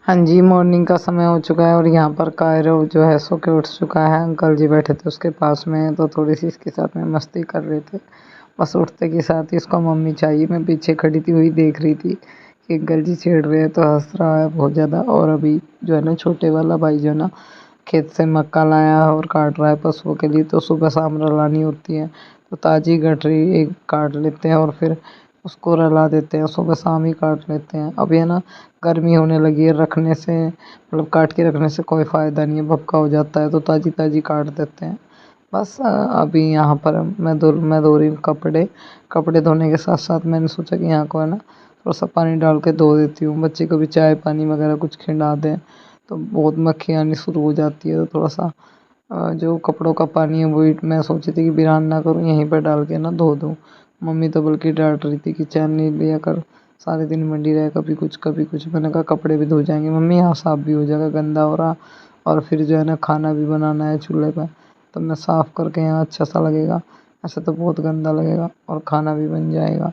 हाँ जी, मॉर्निंग का समय हो चुका है और यहाँ पर कायरो जो है सो के उठ चुका है। अंकल जी बैठे थे उसके पास में, तो थोड़ी-सी इसके साथ में मस्ती कर रहे थे। बस उठते के साथ ही इसको मम्मी चाहिए। मैं पीछे खड़ी थी हुई देख रही थी कि अंकल जी छेड़ रहे हैं, तो हँस रहा है बहुत ज़्यादा। और अभी जो है ना छोटे वाला भाई जो है ना खेत से मक्का लाया है और काट रहा है पशुओं के लिए, तो सुबह-शाम रलानी होती है। तो ताज़ी गठरी एक काट लेते हैं और फिर उसको रला देते हैं, सुबह-शाम ही काट लेते हैं। अभी है ना गर्मी होने लगी है, रखने से मतलब काट के रखने से कोई फ़ायदा नहीं है, भभका हो जाता है, तो ताज़ी-ताज़ी काट देते हैं। बस अभी यहाँ पर मैं धो रही हूँ कपड़े। कपड़े धोने के साथ-साथ मैंने सोचा कि यहाँ को है ना थोड़ा-सा पानी डाल के धो देती हूँ। बच्चे को भी चाय पानी वगैरह कुछ खिला दें, तो बहुत मक्खी आनी शुरू हो जाती है। तो थोड़ा-सा जो कपड़ों का पानी है वही मैं सोची थी कि वीरान ना करूँ, यहीं पे डाल के ना धो दूँ। मम्मी तो बल्कि डाँट रही थी कि चैन नहीं लिया कर, सारे दिन मंडी रहे, कभी कुछ। मैंने कहा कपड़े भी धो जाएँगे मम्मी, यहाँ साफ़ भी हो जाएगा, गंदा हो रहा और फिर जो है ना खाना भी बनाना है चूल्हे पे, तो मैं साफ़ करके यहाँ अच्छा-सा लगेगा। ऐसे तो बहुत गंदा लगेगा और खाना भी बन जाएगा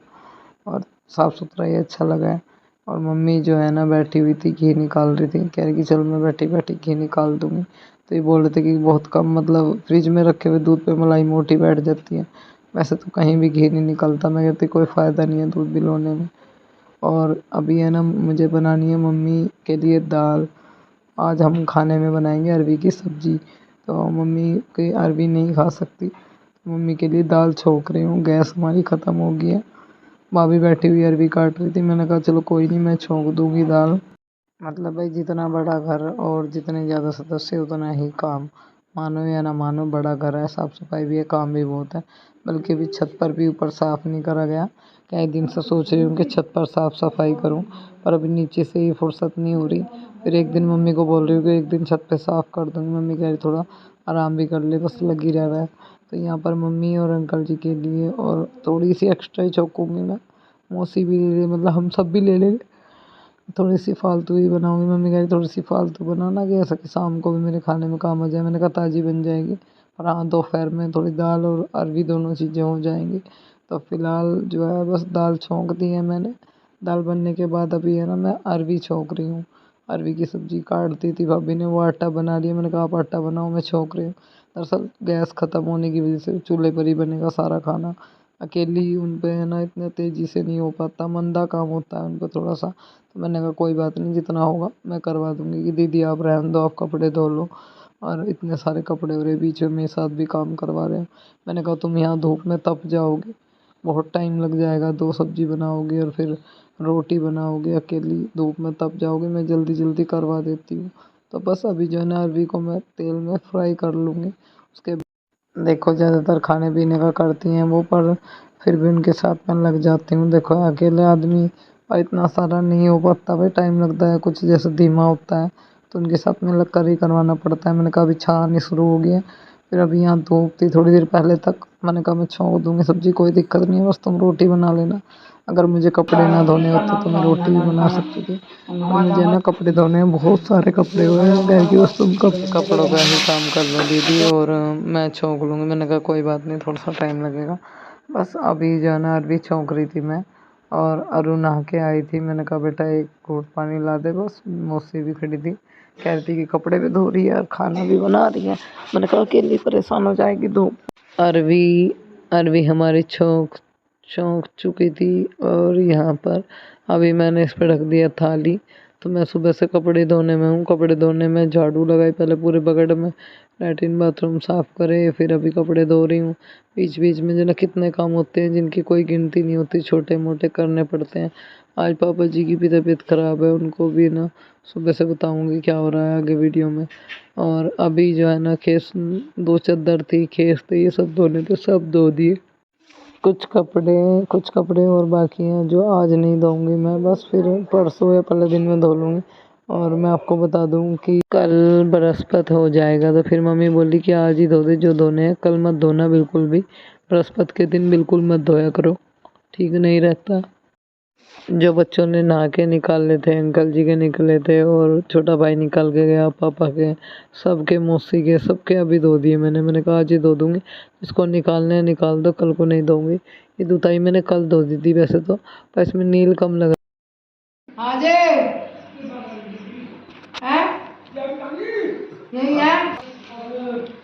और साफ़-सुथरा ही अच्छा लगा है। और मम्मी जो है ना बैठी हुई थी, घी निकाल रही थी, कह रही कि चल मैं बैठी-बैठी घी निकाल दूँगी। तो ये बोल रहे थे कि बहुत कम, मतलब फ्रिज में रखे हुए दूध पे मलाई मोटी बैठ जाती है। वैसे तो कहीं भी घी नहीं निकलता। मैं कहती कोई फ़ायदा नहीं है दूध बिलोने में। और अभी है ना मुझे बनानी है मम्मी के लिए दाल। आज हम खाने में बनाएँगे अरवी की सब्ज़ी, तो मम्मी कोई अरवी नहीं खा सकती। मम्मी के लिए दाल छौंक रही हूँ, गैस हमारी ख़त्म हो गई है। भाभी बैठी हुई अरवी काट रही थी, मैंने कहा चलो कोई नहीं, मैं छौंक दूँगी दाल। मतलब भाई जितना बड़ा घर और जितने ज़्यादा सदस्य उतना ही काम। मानो या ना मानो बड़ा घर है, साफ़ सफाई भी है, काम भी बहुत है। बल्कि अभी छत पर भी ऊपर साफ़ नहीं करा गया। कई दिन से सोच रही हूँ कि छत पर साफ़ सफाई करूँ, पर अभी नीचे से ही फुर्सत नहीं हो रही। फिर एक दिन मम्मी को बोल रही हूँ कि एक दिन छत पे साफ़ कर दूँगी। मम्मी कह रही थोड़ा आराम भी कर ले, बस लगी रह रहा है। तो यहाँ पर मम्मी और अंकल जी के लिए और थोड़ी सी एक्स्ट्रा ही चौंकूँगी मैं। मौसी भी ले ले, मतलब हम सब भी ले लेंगे। थोड़ी-सी फालतू ही बनाऊँगी। मम्मी कह रही थोड़ी-सी फालतू बनाना कि ऐसा कि शाम को भी मेरे खाने में काम आ जाए। मैंने कहा ताज़ी बन जाएगी। और हाँ, दोपहर में थोड़ी दाल और अरवी दोनों चीज़ें हो जाएँगी। तो फ़िलहाल जो है बस दाल छौंक दी है मैंने। दाल बनने के बाद अभी है ना मैं अरवी छौंक रही हूँ। अरवी की सब्ज़ी काट दी थी भाभी ने, वो आटा बना लिया। मैंने कहा आप आटा बनाओ, मैं छौंक रही हूँ। दरअसल गैस ख़त्म होने की वज़ह से चूल्हे पर ही बनेगा सारा खाना। अकेली उन पे है ना इतने तेज़ी से नहीं हो पाता, मंदा काम होता है उन पे थोड़ा-सा। तो मैंने कहा कोई बात नहीं, जितना होगा मैं करवा दूँगी कि दीदी आप रहने दो, आप कपड़े धो लो। और इतने सारे कपड़े हो रहे, बीच में मेरे साथ भी काम करवा रहे हो। मैंने कहा तुम यहाँ धूप में तप जाओगे, बहुत टाइम लग जाएगा, 2 सब्ज़ी बनाओगे और फिर रोटी बनाओगे, अकेली धूप में तप जाओगे, मैं जल्दी-जल्दी करवा देती हूँ। तो बस अभी जो है ना अरवी को मैं तेल में फ्राई कर लूँगी। उसके देखो ज़्यादातर खाने-पीने का करती हैं वो, पर फिर भी उनके साथ में लग जाती हूँ। देखो अकेले आदमी इतना सारा नहीं हो पाता भाई, टाइम लगता है, कुछ जैसे धीमा होता है, तो उनके साथ में लग कर ही करवाना पड़ता है। मैंने कहा अभी छान आनी शुरू हो गई है, फिर अभी यहाँ धूप थी थोड़ी देर पहले तक, मैंने कहा मैं छौंक दूँगी सब्ज़ी, कोई दिक्कत नहीं है, बस तुम रोटी बना लेना। अगर मुझे कपड़े ना धोने होते तो मैं रोटी भी बना सकती थी, पर मुझे ना कपड़े धोने हैं, बहुत सारे कपड़े हुए हैं घर की, बस तुम कपड़ों का ही काम कर लो दीदी और मैं छौंक लूँगी। मैंने कहा कोई बात नहीं, थोड़ा-सा टाइम लगेगा। बस अभी जो है ना अरवी छौंक रही थी मैं और अरु नहा के आई थी। मैंने कहा बेटा एक घूँट पानी ला दे, बस मौसी भी खड़ी थी, कह रही थी कि कपड़े भी धो रही है और खाना भी बना रही है। मैंने कहा अकेली परेशान हो जाएगी धूप। अरवी अरवी हमारी छौंक छौंक चुकी थी और यहाँ पर अभी मैंने इस पे रख दिया थाली। तो मैं सुबह से कपड़े धोने में हूँ, कपड़े धोने में झाड़ू लगाई पहले पूरे बकेट में, लैट्रिन बाथरूम साफ़ करे, फिर अभी कपड़े धो रही हूँ। बीच-बीच में जो ना कितने काम होते हैं जिनकी कोई गिनती नहीं होती, छोटे-मोटे करने पड़ते हैं। आज पापा जी की भी तबीयत ख़राब है, उनको भी ना सुबह से बताऊँगी क्या हो रहा है आगे वीडियो में। और अभी जो है ना खेस 2 चद्दर थी, खेस थे, ये सब धोने थे, सब धो दिए। कुछ कपड़े और बाकी हैं जो आज नहीं धोऊँगी मैं, बस फिर परसों या पहले दिन में धो लूँगी। और मैं आपको बता दूँ कि कल बृहस्पति हो जाएगा, तो फिर मम्मी बोली कि आज ही धो दे जो धोने हैं, कल मत धोना बिल्कुल भी। बृहस्पति के दिन बिल्कुल मत धोया करो, ठीक नहीं रहता। जो बच्चों ने नहा के निकाले थे, अंकल जी के निकले थे और छोटा भाई निकाल के गया, पापा के, सबके, मौसी के, सबके अभी धो दिए मैंने कहा आज ही धो दूँगी। जिसको निकालने हैं निकाल दो, कल को नहीं धोऊँगी। ये जुताई मैंने कल धो दी थी वैसे तो, पर इसमें नील कम लग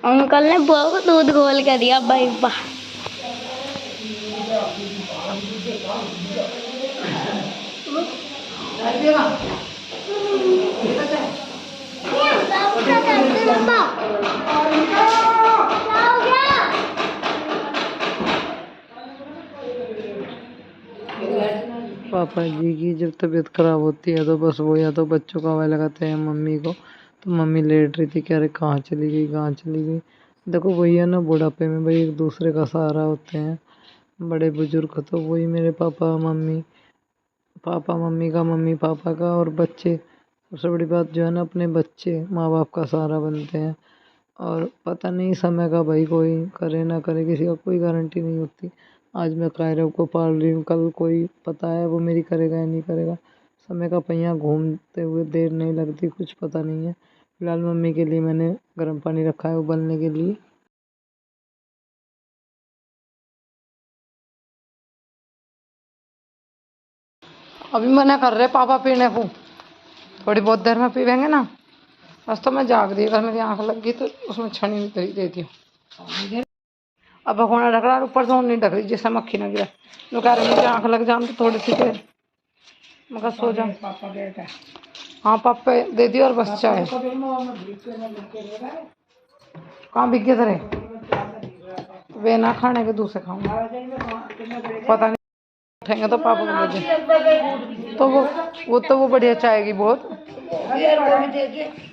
अंकल ने बुआ को दूध घोल के दिया भाई वाह। पापा जी की जब तबीयत खराब होती है तो बस वो या तो बच्चों का हवाले लगाते हैं मम्मी को। तो मम्मी लेट रही थी, कह रहे कहाँ चली गई कहाँ चली गई। देखो वही है ना, बुढ़ापे में भाई एक दूसरे का सहारा होते हैं बड़े बुजुर्ग, तो वही मेरे पापा मम्मी, पापा मम्मी का, मम्मी पापा का, और बच्चे। सबसे बड़ी बात जो है ना, अपने बच्चे माँ बाप का सहारा बनते हैं। और पता नहीं समय का भाई, कोई करे ना करे, किसी का कोई गारंटी नहीं होती। आज मैं कायरव को पाल रही हूँ, कल कोई पता है वो मेरी करेगा या नहीं करेगा। समय का पहिया घूमते हुए देर नहीं लगती, कुछ पता नहीं है। फिलहाल मम्मी के लिए मैंने गर्म पानी रखा है उबलने के लिए। अभी मना कर रहे पापा पीने को, थोड़ी बहुत देर में पीवेंगे ना। बस तो मैं जाग रही, अगर मेरी आँख लग गई तो उसमें छनी दे दी। अब भगोना ढक रहा है, ऊपर से नहीं ढक रही जिससे मक्खी ना गिरा। जो कह रहे मुझे आँख लग जान तो थोड़ी सी देर मगर सो जा। हाँ पापा दे दी और बस चाय। कहाँ बिक गए तेरे? वे ना खाने के दूसरे खाऊंगा, पता नहीं उठेंगे तो पापा को भेजे। तो वो बढ़िया चाय की बहुत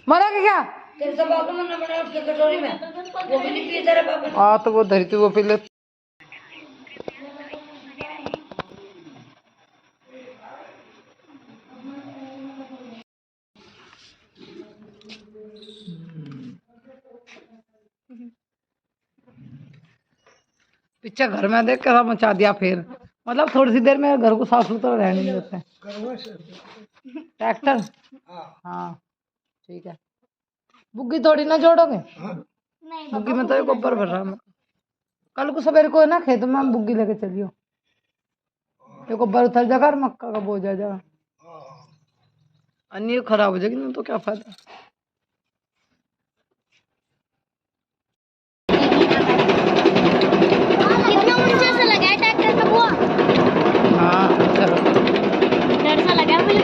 मरा के क्या। हाँ तो वो धरी थी वो पी ले। पीछे घर में देख कैसा मचा दिया फिर, मतलब थोड़ी सी देर में घर को साफ सुथरा रहने नहीं देते। ट्रैक्टर हाँ ठीक है। बुग्गी थोड़ी ना जोड़ोगे, बुग्गी में तो एक गोबर भर रहा है। कल को सवेरे को है ना खेत में हम बुग्गी लेके चलियो, ये गोबर उतर जाएगा और मक्का का बोझ आ जाएगा। अन्य खराब हो जाएगी ना तो क्या फायदा। कितना ऊंचा सा लगा है ट्रैक्टर का बुआ। हाँ चलो डर सा लगा मुझे।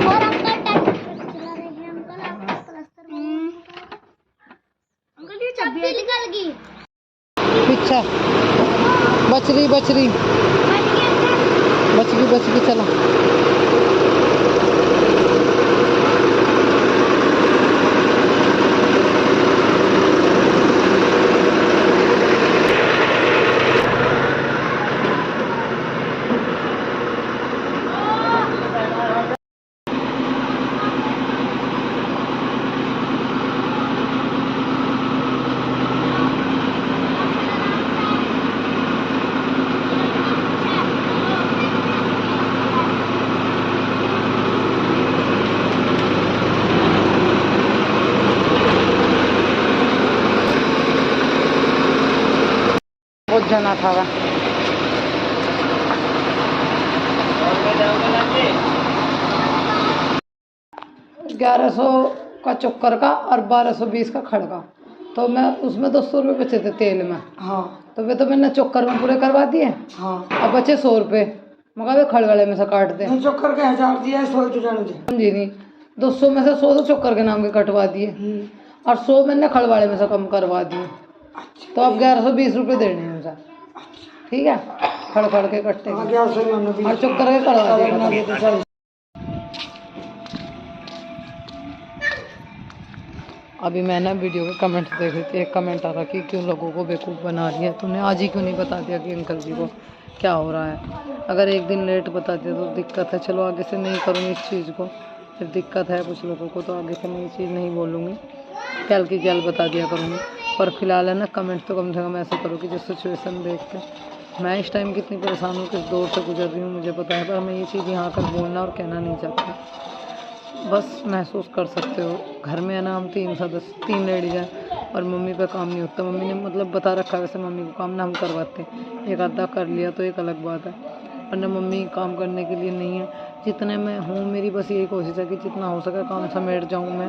और अंकल ट्रैक्टर चला रहे हैं अंकल, आपका प्लास्टर अंकल ये चाबी निकल गई पीछे बच रही चला। बहुत जना था वह। 1100 का चक्कर का और 1220 का खड़का, तो मैं उसमें 200 रुपये बचे थे तेल में। हाँ तो वे तो मैंने चक्कर में पूरे करवा दिए। हाँ अब बचे 100 रुपये, मगर वे खड़गड़े में से काट दे। चक्कर के 1000 दिया, 100 तो जाने दे। समझी नहीं, 200 में से 100 तो चक्कर के नाम के कटवा दिए और 100 मैंने खड़वाड़े में से कम करवा दिए। तो अब 1120 रुपये देने हैं मुझे। ठीक है, खड़ के कट्टे और चक्कर के करवा दिए। अभी मैं ना वीडियो के कमेंट देख रही थी, एक कमेंट आ रहा कि क्यों लोगों को बेवकूफ़ बना रही है, तूने आज ही क्यों नहीं बता दिया कि अंकल जी को क्या हो रहा है। अगर एक दिन लेट बता दिया तो दिक्कत है, चलो आगे से नहीं करूँगी इस चीज़ को। फिर दिक्कत है कुछ लोगों को तो आगे से मैं ये चीज़ नहीं बोलूँगी, कल की कल बता दिया करूँगी। पर फिलहाल है ना, कमेंट तो कम से कम ऐसे करो कि जो सिचुएशन देख के मैं इस टाइम कितनी परेशान हूँ, किस दौर से गुजर रही हूँ मुझे पता है, पर मैं ये चीज़ यहाँ तक बोलना और कहना नहीं चाहती। बस महसूस कर सकते हो, घर में है ना हम 3 लेडीज हैं और मम्मी पे काम नहीं होता। मम्मी ने मतलब बता रखा है, वैसे मम्मी को काम ना हम करवाते, एक आधा कर लिया तो एक अलग बात है। वरना मम्मी काम करने के लिए नहीं है। जितने मैं हूँ मेरी बस यही कोशिश है कि जितना हो सके काम समेट जाऊँ मैं,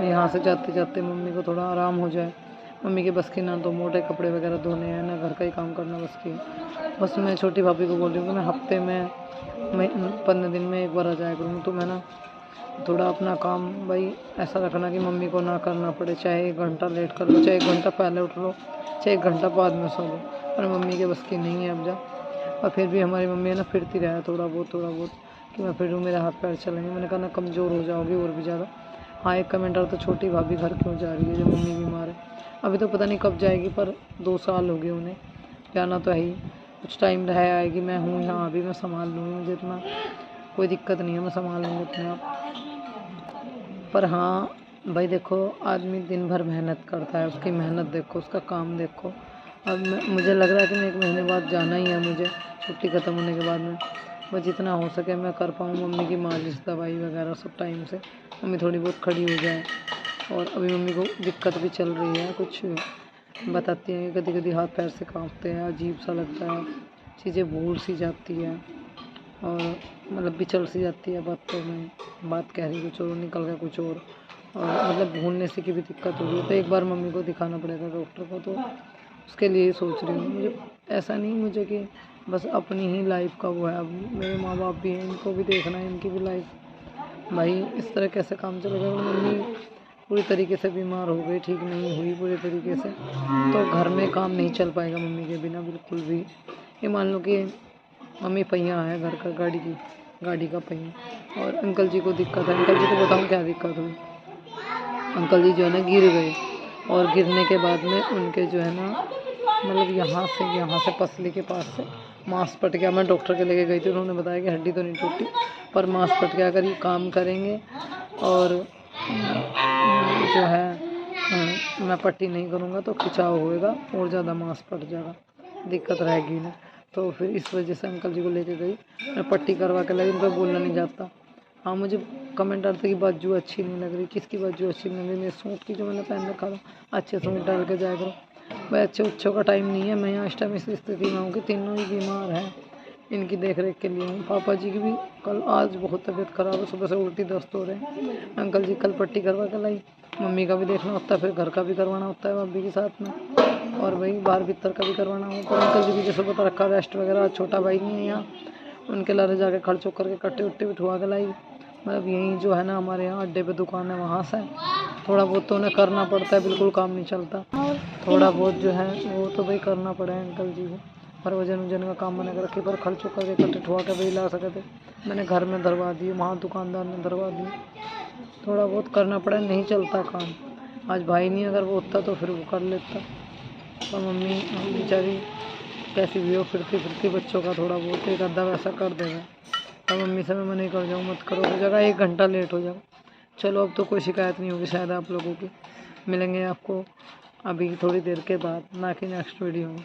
यहाँ से जाते जाते मम्मी को थोड़ा आराम हो जाए। मम्मी के बस की ना तो मोटे कपड़े वगैरह धोने हैं, ना घर का ही काम करना बस की है। बस मैं छोटी भाभी को बोल रही हूँ कि मैं हफ्ते में 15 दिन में एक बार आ जाया करूँ। तो मैं ना थोड़ा अपना काम भाई ऐसा रखना कि मम्मी को ना करना पड़े, चाहे 1 घंटा लेट कर लो, चाहे 1 घंटा पहले उठ लो, चाहे 1 घंटा बाद में सो लो, पर मम्मी के बस की नहीं है अब जा। और फिर भी हमारी मम्मी है ना फिरती रहा थोड़ा बहुत कि मैं फिरूँ मेरे हाथ पैर चलेंगे। मैंने कहा ना कमज़ोर हो जाओगी और भी ज़्यादा। हाँ, एक कमेंटर तो छोटी भाभी घर क्यों जा रही है जब मम्मी बीमार है। अभी तो पता नहीं कब जाएगी, पर 2 साल हो गए उन्हें, जाना तो है ही। कुछ टाइम रह आएगी, मैं हूँ यहाँ अभी, मैं संभाल लूँगी, मुझे इतना कोई दिक्कत नहीं है, मैं संभाल लूँगी अपने आप। पर हाँ भाई देखो, आदमी दिन भर मेहनत करता है, उसकी मेहनत देखो, उसका काम देखो। अब मुझे लग रहा है कि मैं 1 महीने बाद जाना ही है मुझे, छुट्टी ख़त्म होने के बाद में। बस जितना हो सके मैं कर पाऊँ, मम्मी की मालिश दवाई वगैरह सब टाइम से, मम्मी थोड़ी बहुत खड़ी हो जाए। और अभी मम्मी को दिक्कत भी चल रही है, कुछ बताती हैं कि कभी कभी हाथ पैर से कांपते हैं, अजीब सा लगता है, चीज़ें भूल सी जाती है और मतलब बिचल सी जाती है बातों में, बात कह रही कुछ और निकल गया कुछ और मतलब भूलने से की भी दिक्कत हो रही है। तो एक बार मम्मी को दिखाना पड़ेगा डॉक्टर को, तो उसके लिए सोच रही हूँ। मुझे ऐसा नहीं मुझे कि बस अपनी ही लाइफ का वो है, अब मेरे माँ बाप भी हैं, इनको भी देखना है, इनकी भी लाइफ। भाई इस तरह कैसे काम चलेगा अगर मम्मी पूरी तरीके से बीमार हो गई, ठीक नहीं हुई पूरी तरीके से, तो घर में काम नहीं चल पाएगा मम्मी के बिना बिल्कुल भी। ये मान लो कि मम्मी पहिया है घर का, गाड़ी का पहिया, और अंकल जी को दिक्कत है। अंकल जी को बताऊँ क्या दिक्कत हुई, अंकल जी जो है ना गिर गए, और गिरने के बाद में उनके जो है ना मतलब यहाँ से पसली के पास से मांस पट गया। मैं डॉक्टर के लेके गई थी, उन्होंने बताया कि हड्डी तो नहीं टूटी पर मांस पट गया। अगर ये काम करेंगे और जो है मैं पट्टी नहीं करूँगा तो खिंचाव होएगा और ज़्यादा मांस पट जाएगा, दिक्कत रहेगी ना। तो फिर इस वजह से अंकल जी को लेके गई, मैं पट्टी करवा के लाई, उनको बोलना नहीं जाता। हाँ, मुझे कमेंट आते कि बाजू अच्छी नहीं लग रही, किसकी बाजू अच्छी नहीं लग रही, मेरे सूट की जो मैंने पहन रखा था, अच्छे सूट डाल के जाया करो भाई। अच्छे अच्छों का टाइम नहीं है, मैं यहाँ इस टाइम इस स्थिति में हूँ कि तीनों ही बीमार हैं, इनकी देख रेख के लिए हूँ। पापा जी की भी आज बहुत तबीयत ख़राब है, सुबह से उल्टी दस्त हो रहे हैं। अंकल जी कल पट्टी करवा के लाई, मम्मी का भी देखना होता है, फिर घर का भी करवाना होता है भाभी के साथ में, और वही बाहर भीतर का भी करवाना होता है। अंकल जी भी जैसे बता रखा रेस्ट वगैरह, छोटा भाई नहीं है यहाँ, उनके लारे जाके खर्चों करके कट्टे उट्टे बिठवा के लाई। मतलब यहीं जो है ना हमारे यहाँ अड्डे पे दुकान है, वहाँ से थोड़ा बहुत तो उन्हें करना पड़ता है, बिल्कुल काम नहीं चलता। थोड़ा बहुत जो है वो तो भाई करना पड़ा है अंकल जी को, पर वजन का काम बना कर रखे, पर खर्चों करके कट्टे ठुआ के भाई ला सके थे। मैंने घर में धरवा दिए, वहाँ दुकानदार ने धरवा दिए, थोड़ा बहुत करना पड़ा, नहीं चलता काम। आज भाई नहीं, अगर वो होता तो फिर वो कर लेता, पर मम्मी बेचारी कैसी भी हो, फिरती बच्चों का थोड़ा बहुत एक आधा वैसा कर देगा। अब मम्मी से मैं मना कर जाऊँ मत करो, हो जाएगा 1 घंटा लेट हो जाएगा। चलो अब तो कोई शिकायत नहीं होगी शायद आप लोगों की। मिलेंगे आपको अभी थोड़ी देर के बाद, ना कि नेक्स्ट वीडियो में।